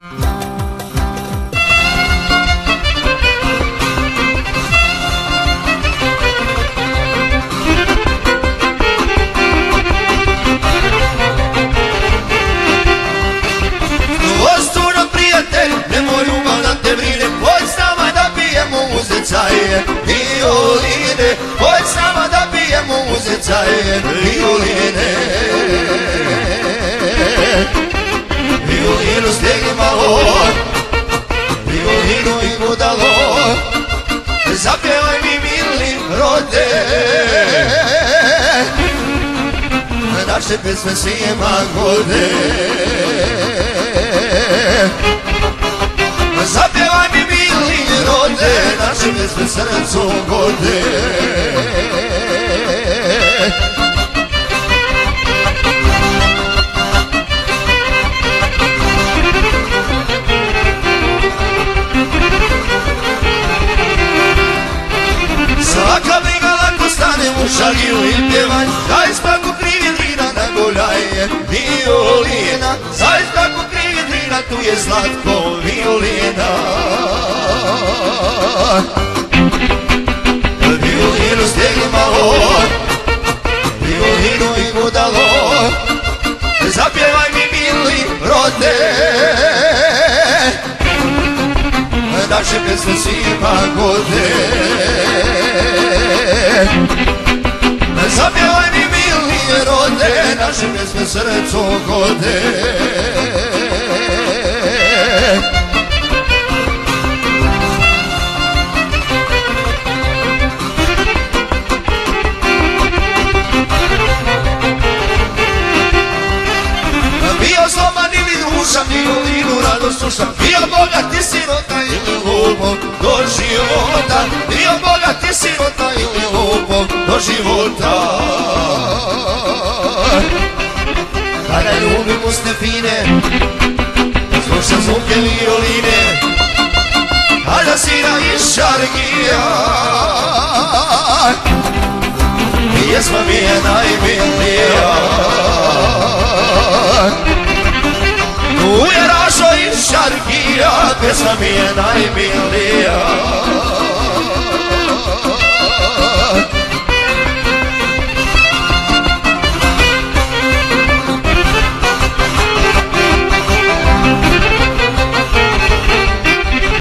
Osturo prijatelj, nemoj ljubav da te brine, hoć s nama da pijemo uzecaje violine, hoć s nama da pijemo uzecaje violine. Violinu stegni malo, violinu i budalo, zapjevaj mi mili rode, naše pesme svima gode. Zapjevaj mi mili rode, naše pesme srcu gode. Svaka briga lako stane u šaliju i pjevanj, zaista ko krivi drina nagoljaje violina, zaista ko krivi drina tu je slatko violina. Violinu stegni malo, violinu i budalo, zapjevaj mi mili rode, naše pesme svima gode. Zapjevaj mi mili rode, naše pesme srcu gode. Bio sloman ili dušan, violinu radost slušam, bio bogat i sirota ili lupom do života, bio bogat i sirota ili lupom do života. Kada ljubim usne fine, slušam zvuke violine, kada sira iz šargija, pjesma mi je najmilija. Tu je Rašo iz Šarkija, pjesma mi je najmilija.